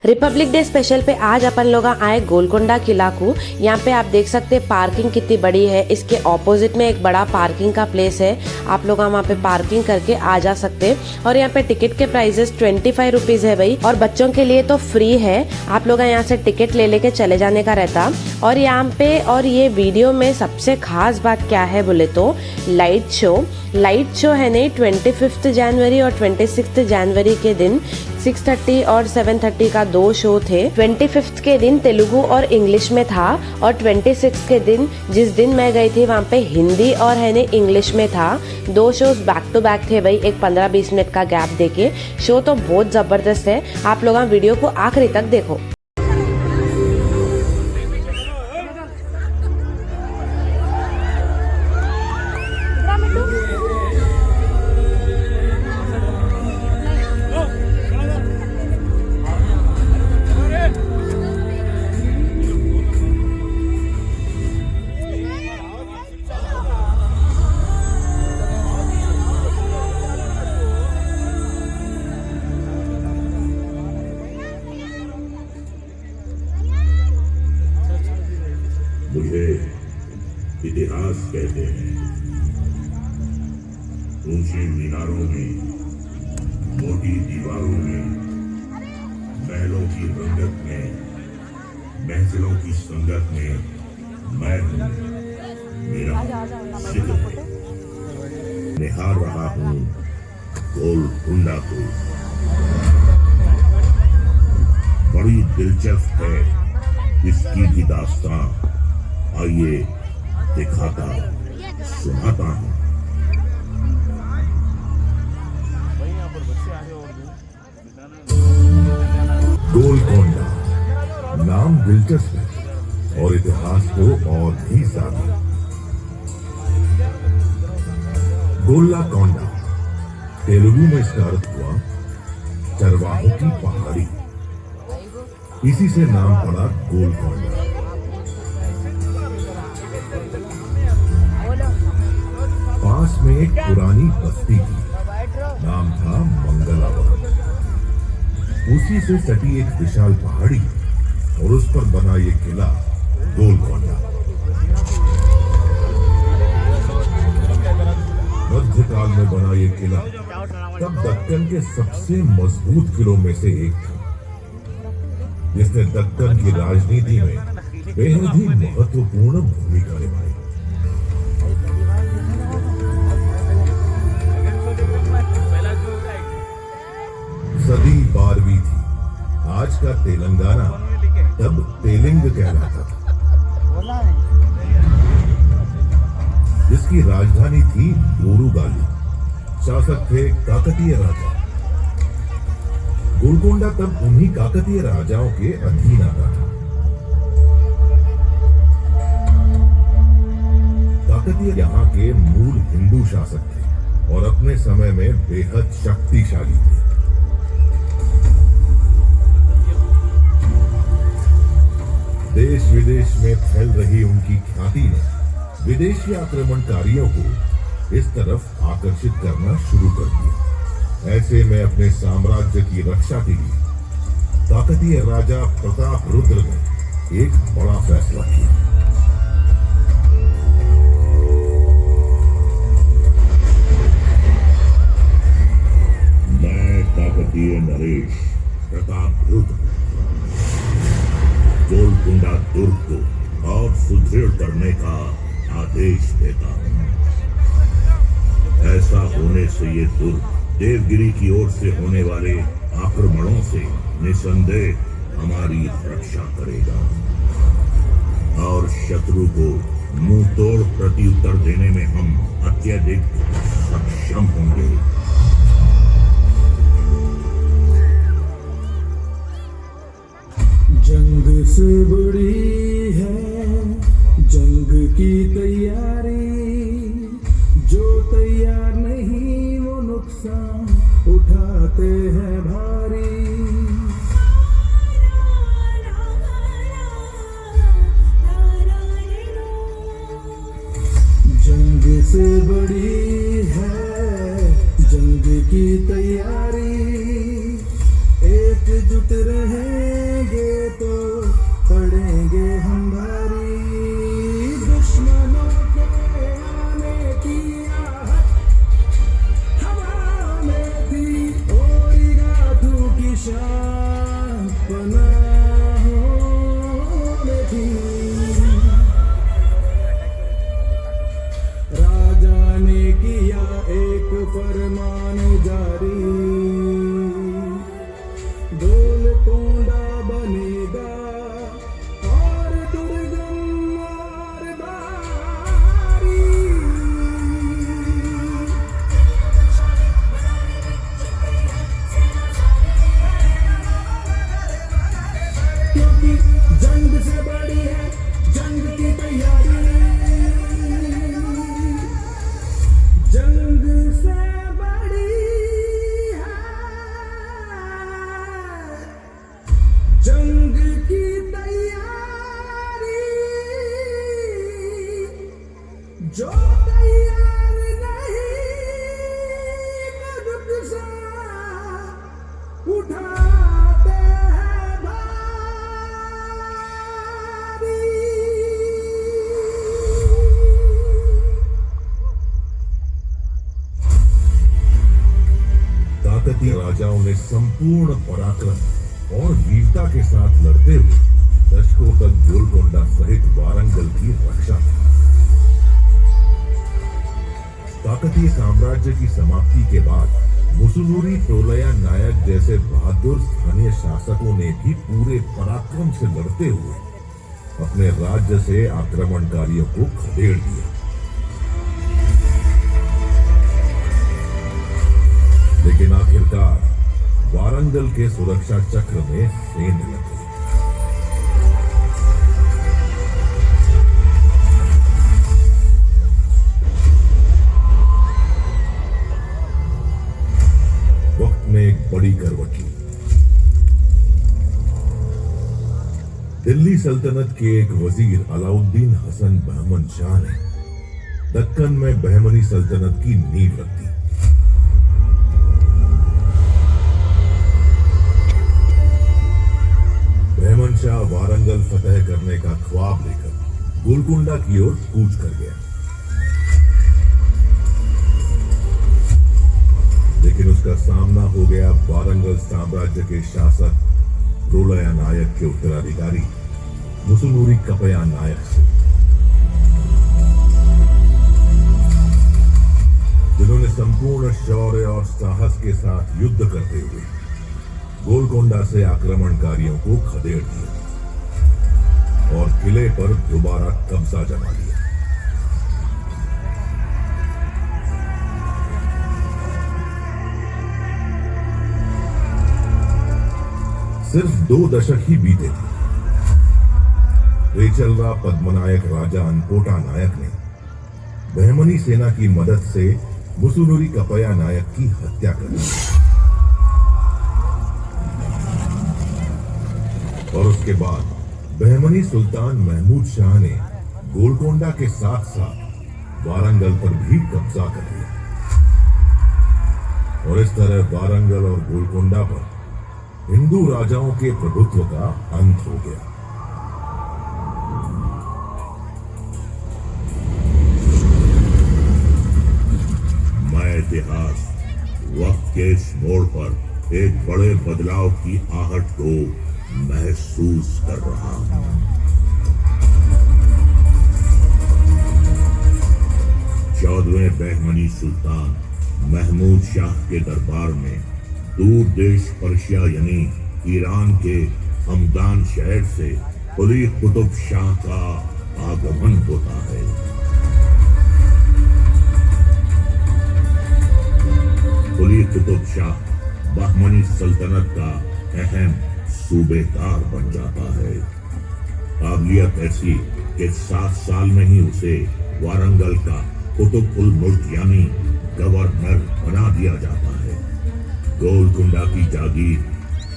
Republic day special पे आज अपन लोग आए गोलकोंडा किला को। यहाँ पे आप देख सकते हैं पार्किंग कितनी बड़ी है। इसके ऑपोजिट में एक बड़ा पार्किंग का प्लेस है, आप लोग वहाँ पे पार्किंग करके आ जा सकते हैं। और यहाँ पे टिकट के प्राइसेस 25 रुपीज है भाई, और बच्चों के लिए तो फ्री है। आप लोग यहाँ से टिकट ले लेके चले जाने का रहता। और यहाँ पे और ये वीडियो में सबसे खास बात क्या है बोले तो लाइट शो है नहीं, 25 जनवरी और 26 जनवरी के दिन 6:30 और 7:30 का 2 शो थे। 25 के दिन तेलुगु और इंग्लिश में था, और 26 के दिन जिस दिन मैं गई थी वहाँ पे हिंदी और है नहीं इंग्लिश में था। 2 शोज बैक टू बैक थे भाई, एक 15-20 मिनट का गैप देके। शो तो बहुत जबरदस्त है, आप लोग वीडियो को आखिरी तक देखो। मुझे इतिहास कहते हैं। ऊंची मीनारों में, मोटी दीवारों में, महलों की रंगत में, महफिलों की संगत में मैं हूँ। मेरा जिक्र है। निहार रहा हूँ गोलकुंडा को। बड़ी दिलचस्प है इसकी भी दास्तां। आइए दिखाता सुनाता हूँ। गोलकोंडा नाम दिलचस्प है और इतिहास को और भी ज्यादा। गोलकोंडा तेलुगु में इसका अर्थ हुआ चरवाहों की पहाड़ी। इसी से नाम पड़ा गोलकोंडा। पास में एक पुरानी बस्ती थी, नाम था मंगलावरम। उसी से सटी एक विशाल पहाड़ी और उस पर बना ये किला गोलकोंडा। मध्यकाल में बना ये किला तब दक्कन के सबसे मजबूत किलों में से एक था, जिसने दक्कन की राजनीति में बेहद ही महत्वपूर्ण भूमिका निभाई। सदी 12वीं थी। आज का तेलंगाना तब तेलिंग कहलाता था, जिसकी राजधानी थी बोरुगाली। शासक थे काकतीय राजा। गोलकोंडा तब उन्हीं काकतीय राजाओं के अधीन आता था। काकतीय यहाँ के मूल हिंदू शासक थे और अपने समय में बेहद शक्तिशाली थे। देश विदेश में फैल रही उनकी ख्याति ने विदेशी आक्रमणकारियों को इस तरफ आकर्षित करना शुरू कर दिया। ऐसे में अपने साम्राज्य की रक्षा के लिए काकतीय राजा प्रताप रुद्र ने एक बड़ा फैसला किया। मैं काकतीय नरेश प्रताप रुद्र गोलकुंडा दुर्ग को और सुदृढ़ करने का आदेश देता हूँ। ऐसा होने से ये दुर्ग देवगिरी की ओर से होने वाले आक्रमणों से निसंदेह हमारी रक्षा करेगा और शत्रु को मुंह तोड़ प्रत्युत्तर देने में हम अत्यधिक सक्षम होंगे। जंग से बड़ी है जंग की तैयारी, जो तैयार नहीं वो नुकसान उठाते हैं भारी। जंग से बड़ी है जंग की तैयारी, एकजुट रहे बड़ी है जंग की तैयारी, जंग से बड़ी है जंग की तैयारी, जो तैयार नहीं कदम सा उठाते हैं भारी। काकतीय राजाओं ने संपूर्ण पराक्रम और वीरता के साथ लड़ते हुए दशकों तक गोलकोंडा सहित वारंगल की रक्षा की। काकतीय साम्राज्य की समाप्ति के बाद मुसुनूरी प्रोलया नायक जैसे बहादुर स्थानीय शासकों ने भी पूरे पराक्रम से लड़ते हुए अपने राज्य से आक्रमणकारियों को खदेड़ दिया। लेकिन आखिरकार वारंगल के सुरक्षा चक्र में सेंध लग गई। वक्त ने एक बड़ी करवट ली। दिल्ली सल्तनत के एक वजीर अलाउद्दीन हसन बहमन शाह ने दक्कन में बहमनी सल्तनत की नींव रख दी। बहमन शाह वारंगल फतह करने का ख्वाब लेकर गोलकुंडा की ओर कूच कर गया। लेकिन उसका सामना हो गया वारंगल साम्राज्य के शासक प्रोलया नायक के उत्तराधिकारी मुसुनूरी कपया नायक से, जिन्होंने संपूर्ण शौर्य और साहस के साथ युद्ध करते हुए गोलकोंडा से आक्रमणकारियों को खदेड़ दिया और किले पर दोबारा कब्जा जमा लिया। सिर्फ 2 दशक ही बीते थे। रेचलरा पद्मनायक राजा अनपोटा नायक ने बहमनी सेना की मदद से मुसुनूरी कपया नायक की हत्या कर दी और उसके बाद बहमनी सुल्तान महमूद शाह ने गोलकोंडा के साथ साथ वारंगल पर भी कब्जा कर लिया और इस तरह वारंगल और गोलकोंडा पर हिंदू राजाओं के प्रभुत्व का अंत हो गया। मैं इतिहास वक्त के इस मोड़ पर एक बड़े बदलाव की आहट को महसूस कर रहा हूं। 14वें बहमनी सुल्तान महमूद शाह के दरबार में दूर देश पर्शिया यानी ईरान के हमदान शहर से कुली कुतुब शाह का आगमन होता है। कुली कुतुब शाह बहमनी सल्तनत का अहम सूबेदार बन जाता है। काबिलियत ऐसी कि 7 साल में ही उसे वारंगल का कुतुब उल मुल्क यानी गवर्नर बना दिया जाता है। गोलकुंडा की जागीर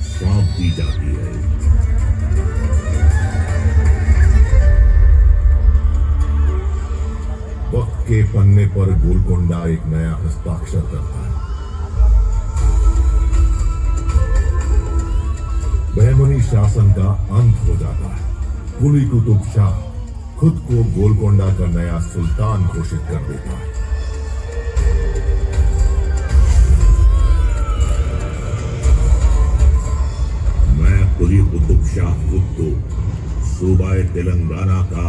सौंप दी जाती है। वक्त के पन्ने पर गोलकुंडा एक नया हस्ताक्षर करता है। बहमनी शासन का अंत हो जाता है। कुली कुतुब शाह खुद को गोलकोंडा का नया सुल्तान घोषित कर देता है। मैं कुली कुतुब शाह खुद को सूबाए तेलंगाना का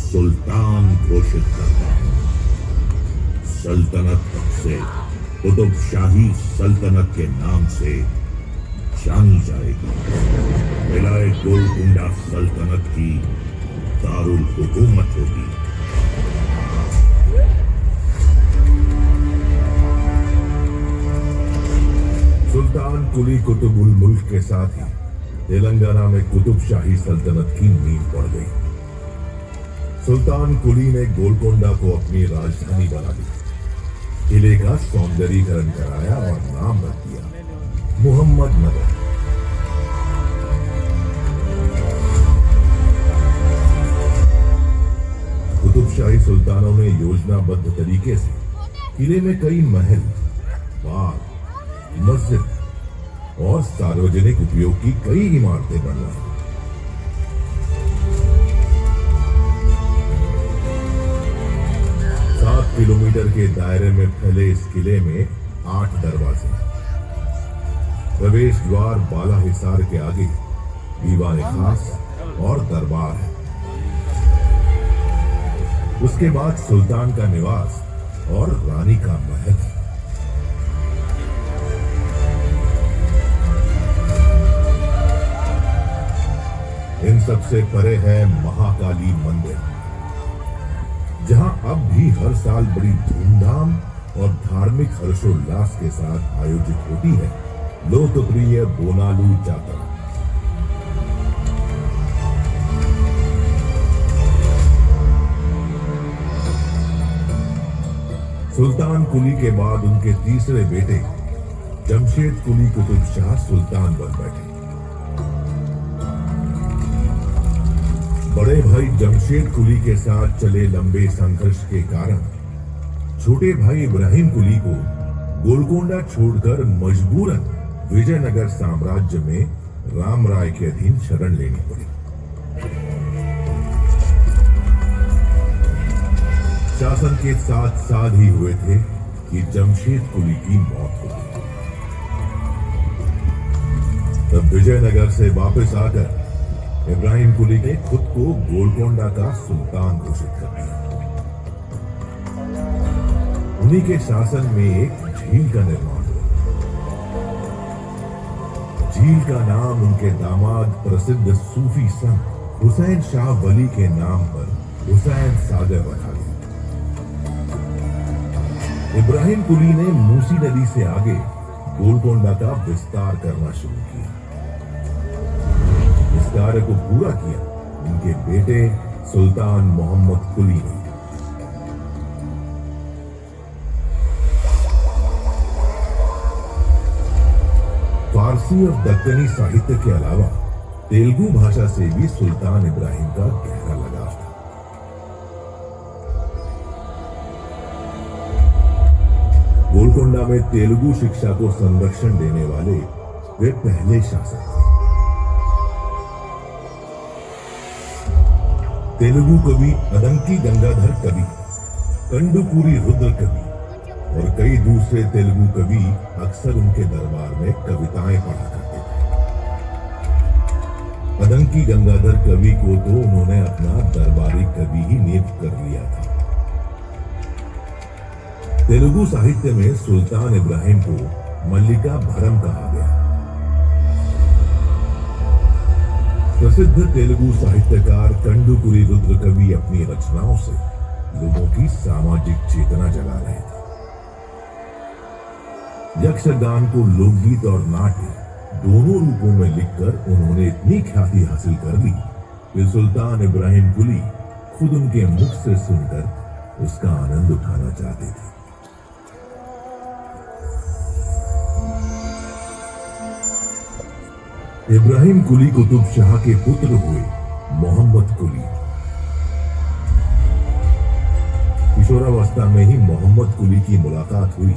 सुल्तान घोषित करता हूं। सल्तनत तब से कुतुब शाही सल्तनत के नाम से जानी जाएगी। विलाय गोलकुंडा सल्तनत की दारुल हुकूमत होगी। सुल्तान कुली कुतुबुल मुल्क के साथ ही तेलंगाना में कुतुब शाही सल्तनत की नींव पड़ गई। सुल्तान कुली ने गोलकोंडा को अपनी राजधानी बना दी, किले का सौंदर्यीकरण कराया और नाम रख दिया मोहम्मद नगर। कुतुब शाही सुल्तानों ने योजनाबद्ध तरीके से किले में कई महल, बाग, मस्जिद और सार्वजनिक उपयोग की कई इमारतें बनवाई। 7 किलोमीटर के दायरे में फैले इस किले में 8 दरवाजे, प्रवेश द्वार बाला हिसार के आगे दीवार खास और दरबार है। उसके बाद सुल्तान का निवास और रानी का महल। इन सबसे परे है महाकाली मंदिर, जहां अब भी हर साल बड़ी धूमधाम और धार्मिक हर्षोल्लास के साथ आयोजित होती है लोकप्रिय बोनालू जात्रा। सुल्तान कुली के बाद उनके तीसरे बेटे जमशेद कुली कुतुब शाह सुल्तान बन बैठे। बड़े भाई जमशेद कुली के साथ चले लंबे संघर्ष के कारण छोटे भाई इब्राहिम कुली को गोलकोंडा छोड़कर मजबूरन विजयनगर साम्राज्य में राम राय के अधीन शरण लेनी पड़ी। शासन के 7 साल ही हुए थे कि जमशेद कुली की मौत हो गई। तब विजयनगर से वापस आकर इब्राहिम कुली ने खुद को गोलकोंडा का सुल्तान घोषित कर दिया। उन्हीं के शासन में एक झील का निर्माण हुआ। झील का नाम उनके दामाद प्रसिद्ध सूफी संत हुसैन शाह वली के नाम पर हुसैन सागर रखा गया। इब्राहिम कुली ने मूसी नदी से आगे गोलकोंडा का विस्तार करना शुरू किया। इस कार्य को पूरा किया उनके बेटे सुल्तान मोहम्मद कुली ने। फारसी और दक्कनी साहित्य के अलावा तेलुगु भाषा से भी सुल्तान इब्राहिम का गहरा लगाव था। गोलकोंडा में तेलुगु शिक्षा को संरक्षण देने वाले वे पहले शासक थे। तेलुगु कवि अदंकी गंगाधर कवि, कंडुकूरी रुद्र कवि और कई दूसरे तेलुगु कवि अक्सर उनके दरबार में कविताएं पढ़ा करते थे। अदंकी गंगाधर कवि को तो उन्होंने अपना दरबारी कवि ही नियुक्त कर लिया था। तेलुगु साहित्य में सुल्तान इब्राहिम को मल्लिका भरम कहा गया। प्रसिद्ध तेलुगु साहित्यकार कंडुकुरी रुद्र कवि अपनी रचनाओं से लोगों की सामाजिक चेतना जगा रहे थे। यक्षगान को लोकगीत और नाट्य दोनों रूपों में लिखकर उन्होंने इतनी ख्याति हासिल कर ली कि सुल्तान इब्राहिम कुली खुद उनके मुख से सुनकर उसका आनंद उठाना चाहते थे। इब्राहिम कुली कुतुब शाह के पुत्र हुए मोहम्मद कुली। किशोरावस्था में ही मोहम्मद कुली की मुलाकात हुई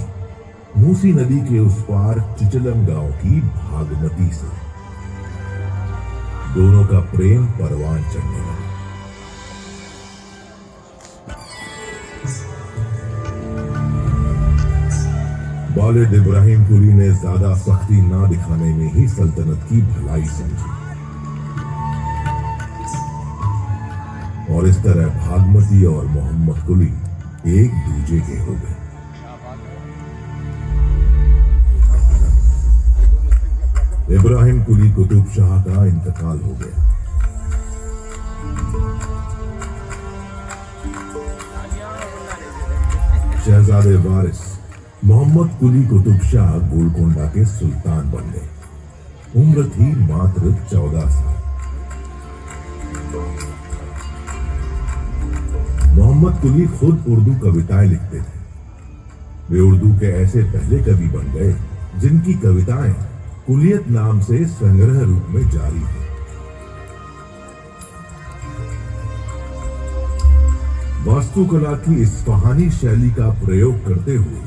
मूसी नदी के उस पार चिचलम गांव की भागमती से। दोनों का प्रेम परवान चढ़ने लगा। वालिद इब्राहिम कुली ने ज्यादा सख्ती ना दिखाने में ही सल्तनत की भलाई समझी और इस तरह भागमती और मोहम्मद कुली एक दूजे के हो गए। इब्राहिम कुली कुतुब शाह का इंतकाल हो गया। शहजादे वारिस मोहम्मद कुली कुतुब शाह गोलकोंडा के सुल्तान बन गए। उम्र थी मात्र 14 साल। मोहम्मद कुली खुद उर्दू कविताएं लिखते थे। वे उर्दू के ऐसे पहले कवि बन गए जिनकी कविताएं कुलियत नाम से संग्रह रूप में जारी है। वास्तुकला की इस्फहानी शैली का प्रयोग करते हुए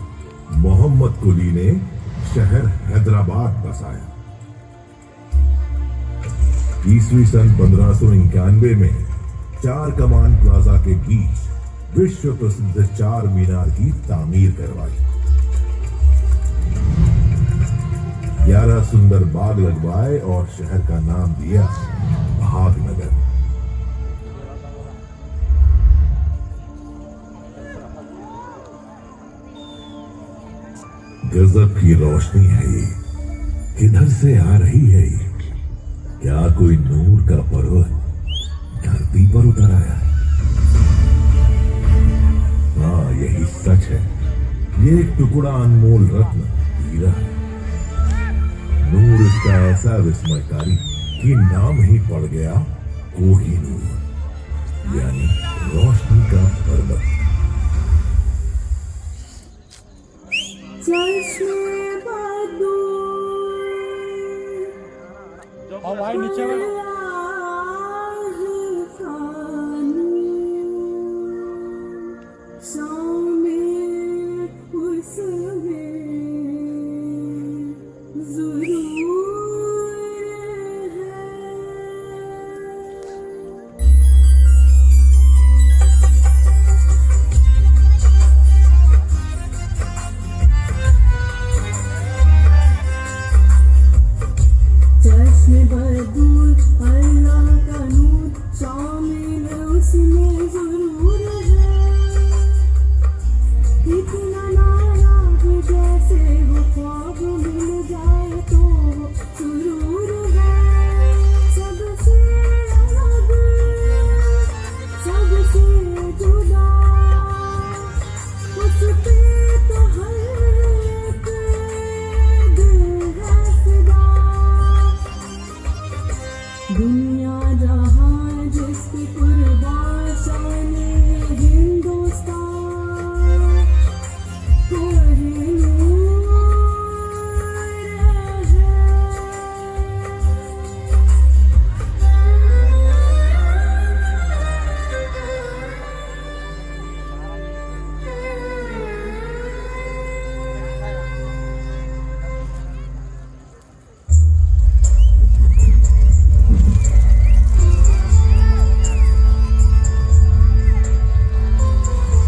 मोहम्मद कुली ने शहर हैदराबाद बसाया। ईस्वी सन 1591 में चार कमान प्लाजा के बीच विश्व प्रसिद्ध चार मीनार की तामीर करवाई। 11 सुंदर बाग लगवाए और शहर का नाम दिया भागनगर। गजब की रोशनी है ये, किधर से आ रही है ये? क्या कोई नूर का पर्वत धरती पर उतर आया है? हाँ, यही सच है। ये एक टुकड़ा अनमोल रत्न हीरा है। नूर इसका ऐसा विस्मयकारी कि नाम ही पड़ गया कोहिनूर, यानी रोशनी का पर्वत। चश्मे बदू और भाई नीचे में चश्मे बदूर अल्लाह का नूर शामिल उसमें जरूर है। इतना नायाब जैसे वो ख्वाब मिल जाए तो वो सुरूर है। सबसे अलग, सबसे जुदा, उस पे तो हर एक दिल है फिदा। दुनिया जहां जिसकी कुर्बान शाने हिंदुस्तान कोहिनूर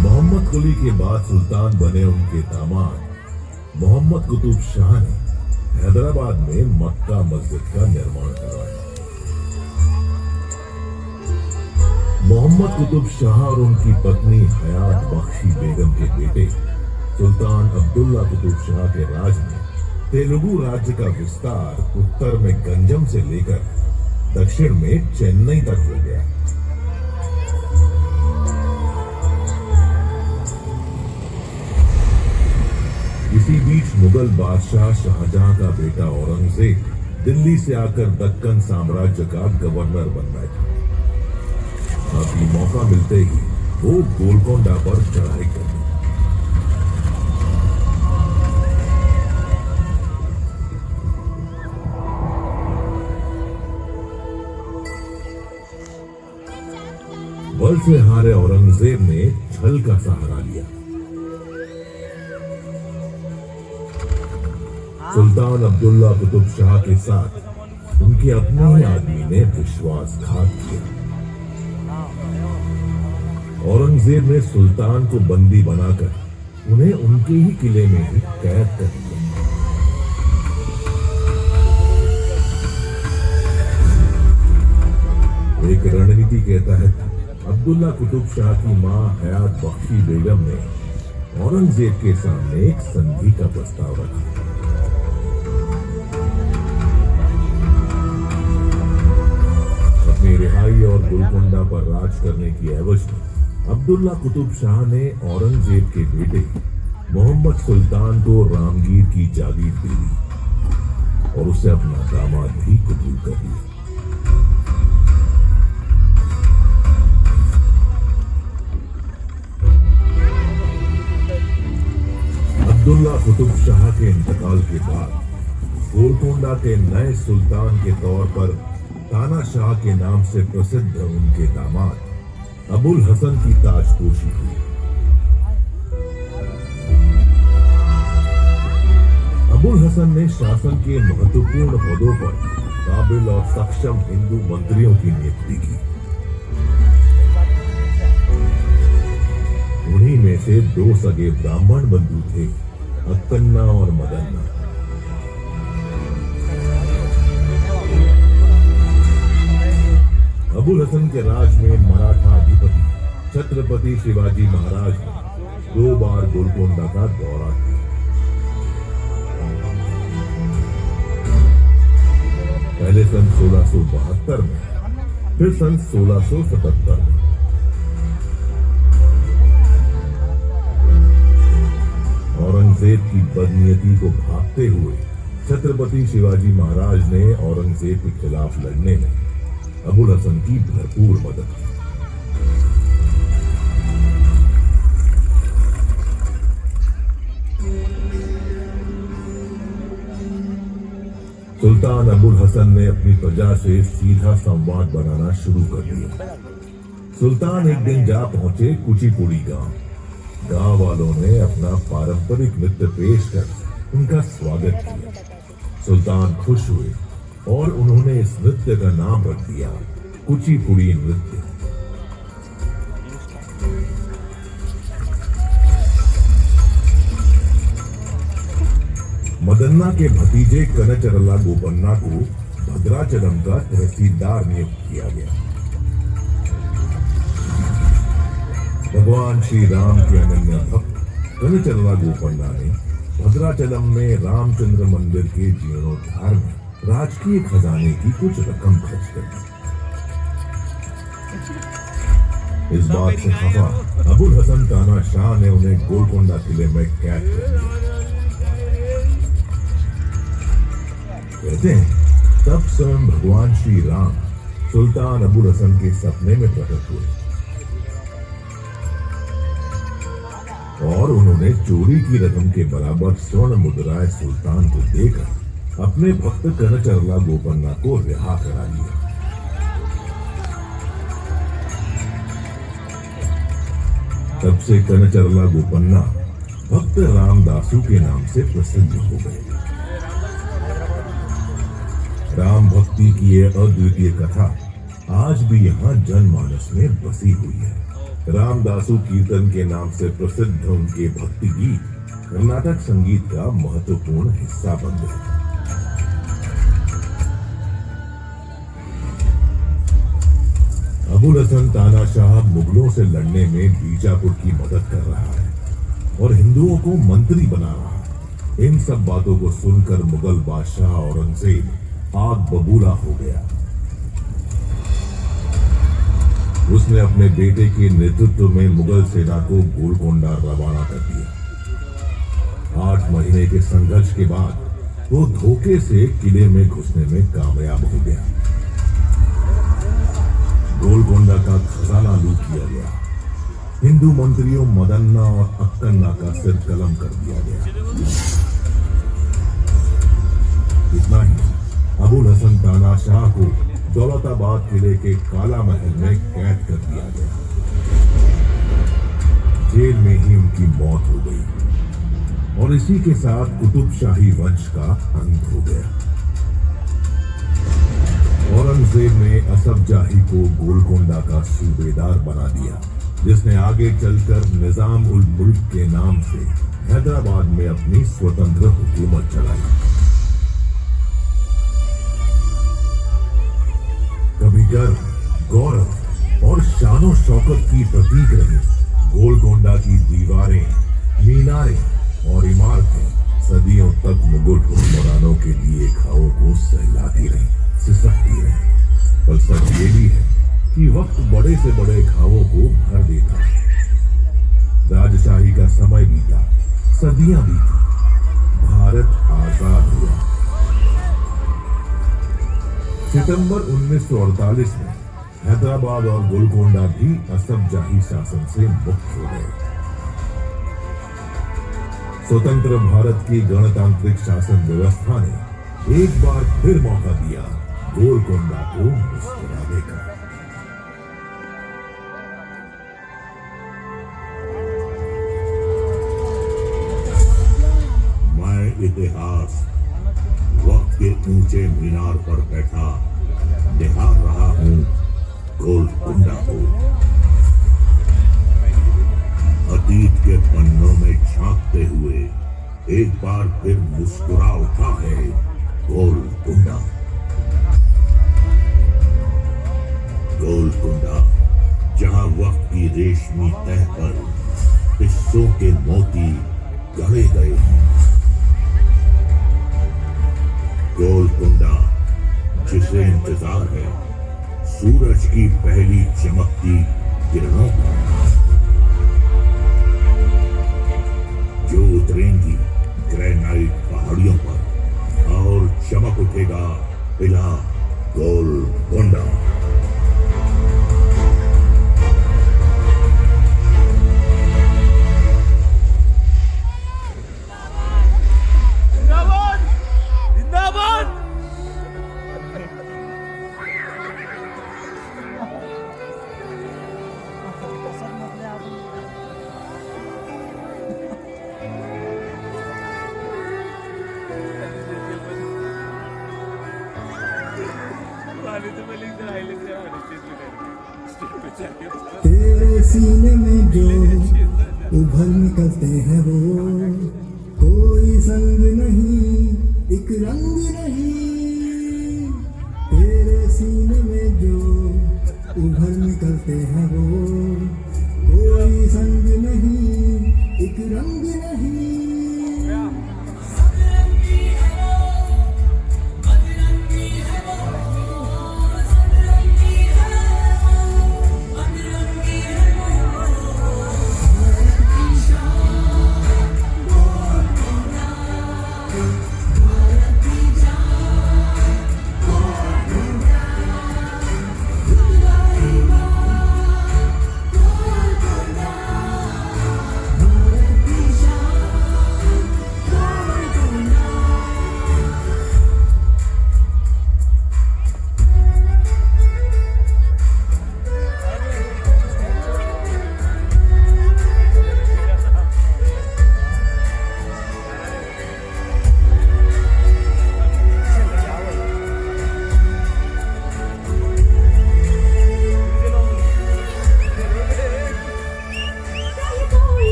मोहम्मद कुली के बाद सुल्तान बने उनके दामाद मोहम्मद कुतुब शाह ने हैदराबाद में मक्का मस्जिद का निर्माण करवाया। मोहम्मद कुतुब शाह और उनकी पत्नी हयात बख्शी बेगम के बेटे सुल्तान अब्दुल्ला कुतुब शाह के राज में तेलुगु राज्य का विस्तार उत्तर में गंजम से लेकर दक्षिण में चेन्नई तक हो गया। इसी बीच मुगल बादशाह शाहजहां का बेटा औरंगजेब दिल्ली से आकर दक्कन साम्राज्य का गवर्नर बन बैठा। अभी मौका मिलते ही वो गोलकोंडा पर चढ़ाई कर दी। बल से हारे औरंगजेब ने छल का सहारा लिया। सुल्तान अब्दुल्ला कुतुब शाह के साथ उनके अपने ही आदमी ने विश्वासघात किया। औरंगजेब ने सुल्तान को बंदी बनाकर उन्हें उनके ही किले में ही कैद कर दिया। एक रणनीति के तहत अब्दुल्ला कुतुब शाह की मां हयात बख्शी बेगम ने औरंगजेब के सामने एक संधि का प्रस्ताव रखा। अपनी रिहाई और गोलकोंडा पर राज करने की एवज में अब्दुल्ला कुतुब शाह ने औरंगजेब के बेटे मोहम्मद सुल्तान को रामगीर की जागीर दे दी और उसे अपना दामाद भी कबूल कर लिया। अब्दुल्ला कुतुब शाह के इंतकाल के बाद गोलकोंडा के नए सुल्तान के तौर पर तानाशाह के नाम से प्रसिद्ध उनके दामाद अबुल हसन की ताजपोशी हुई। अबुल हसन ने शासन के महत्वपूर्ण पदों पर काबिल और सक्षम हिंदू मंत्रियों की नियुक्ति की। उन्हीं में से दो सगे ब्राह्मण बंधु थे, अक्कन्ना और मदन्ना। अबुल हसन के राज में मराठा अधिपति छत्रपति शिवाजी महाराज ने 2 बार गोलकोंडा का दौरा किया। पहले सन 1672 में, फिर सन 1677 में। औरंगजेब की बदनीयती को भांपते हुए छत्रपति शिवाजी महाराज ने औरंगजेब के खिलाफ लड़ने में अबुल हसन की भरपूर मदद की। सुल्तान अबुल हसन ने अपनी प्रजा से सीधा संवाद बनाना शुरू कर दिया। सुल्तान एक दिन जा पहुंचे कुचिपुड़ी गांव। गांव वालों ने अपना पारंपरिक नृत्य पेश कर उनका स्वागत किया। सुल्तान खुश हुए और उन्होंने इस नृत्य का नाम रख दिया कुचिपुड़ी नृत्य। मदन्ना के भतीजे कनचरला गोपन्ना को भद्राचलम का तहसीलदार नियुक्त किया गया। भगवान श्री राम के अनन्य भक्त कनचरला गोपन्ना ने भद्राचलम में रामचंद्र मंदिर के जीर्णोद्धार में राजकीय खजाने की कुछ रकम खर्च कर दी। इस बात से खफा अबुल हसन तानाशाह ने उन्हें गोलकोंडा किले में कैद कर दिया। कहते हैं तब स्वयं भगवान श्री राम सुल्तान अबुल हसन के सपने में प्रकट हुए और उन्होंने चोरी की रकम के बराबर स्वर्ण मुद्राएं सुल्तान को देकर अपने भक्त कनचरला गोपन्ना को रिहा करा लिया। तब से कनचरला गोपन्ना भक्त रामदासू के नाम से प्रसिद्ध हो गए। राम भक्ति की यह अद्वितीय कथा आज भी यहाँ जनमानस में बसी हुई है। रामदासू कीर्तन के नाम से प्रसिद्ध उनके भक्ति गीत कर्नाटक संगीत का महत्वपूर्ण हिस्सा बन गए। अबुल हसन तानाशाह मुगलों से लड़ने में बीजापुर की मदद कर रहा है और हिंदुओं को मंत्री बना रहा है। इन सब बातों को सुनकर मुगल बादशाह औरंगजेब आग बबूला हो गया। उसने अपने बेटे के नेतृत्व में मुगल सेना को गोलकोंडा रवाना कर दिया। 8 महीने के संघर्ष के बाद वो धोखे से किले में घुसने में कामयाब हो गया। गोलकोंडा का खजाना लूट लिया गया। हिंदू मंत्रियों मदन्ना और अक्कन्ना का सिर कलम कर दिया गया। इतना ही, अबुल हसन तानाशाह को दौलताबाद किले के काला महल में कैद कर दिया गया। जेल में ही उनकी मौत हो गई और इसी के साथ कुतुब शाही वंश का अंत हो गया। औरंगजेब ने असफ जाही को गोलकोंडा का सूबेदार बना दिया, जिसने आगे चलकर निजाम उल मुल्क के नाम से हैदराबाद में अपनी स्वतंत्र हुकूमत चलाई। कभी गर्व, गौरव और शानो शौकत की प्रतीक रही गोलकोंडा की दीवारें, मीनारें और इमारतें सदियों तक मुगल हुक्मरानों के लिए घावों को सहलाती रही, सिसकती रही। पर सच ये भी है कि वक्त बड़े से बड़े घावों को भर देता है। राजशाही का समय बीता, सदियां बीती, भारत आजाद हुआ। सितंबर 1948 में हैदराबाद और गोलकोंडा भी असफ जाही शासन से मुक्त हो गए। स्वतंत्र भारत की गणतांत्रिक शासन व्यवस्था ने एक बार फिर मौका दिया गोलकोंडा को मुस्कुराने का। मैं इतिहास वक्त के ऊंचे मीनार पर बैठा निहार रहा हूं गोलकोंडा को। अतीत के पन्नों में झांकते हुए एक बार फिर मुस्कुरा उठा है गोलकोंडा। गोलकोंडा जहां वक्त की रेशमी तह पर हिस्सों के मोती गढ़े गए हैं। गोलकोंडा जिसे इंतजार है सूरज की पहली चमकती किरणों का, जो उतरेंगी ग्रेनाइट पहाड़ियों पर और चमक उठेगा किला गोलकोंडा। तेरे सीने में जो उभर निकलते हैं वो कोई संग नहीं, एक रंग नहीं। तेरे सीने में जो उभर निकलते हैं वो कोई संग नहीं, एक रंग नहीं।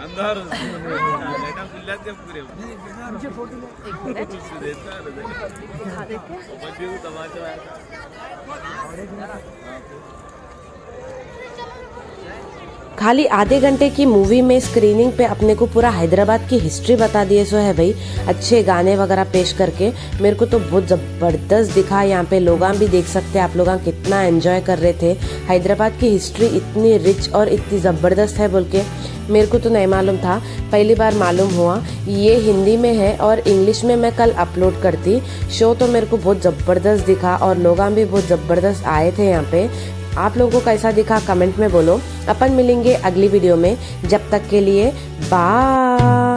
अंदर लेटा खुल्ला ते पूरे खाली आधे घंटे की मूवी में स्क्रीनिंग पे अपने को पूरा हैदराबाद की हिस्ट्री बता दिए सो है भाई, अच्छे गाने वगैरह पेश करके। मेरे को तो बहुत ज़बरदस्त दिखा। यहाँ पे लोग भी देख सकते हैं आप लोग कितना एंजॉय कर रहे थे। हैदराबाद की हिस्ट्री इतनी रिच और इतनी ज़बरदस्त है बोल के मेरे को तो नहीं मालूम था, पहली बार मालूम हुआ। ये हिंदी में है और इंग्लिश में मैं कल अपलोड करती। शो तो मेरे को बहुत ज़बरदस्त दिखा और लोग भी बहुत ज़बरदस्त आए थे यहाँ पे। आप लोगों को कैसा दिखा कमेंट में बोलो। अपन मिलेंगे अगली वीडियो में, जब तक के लिए बाय।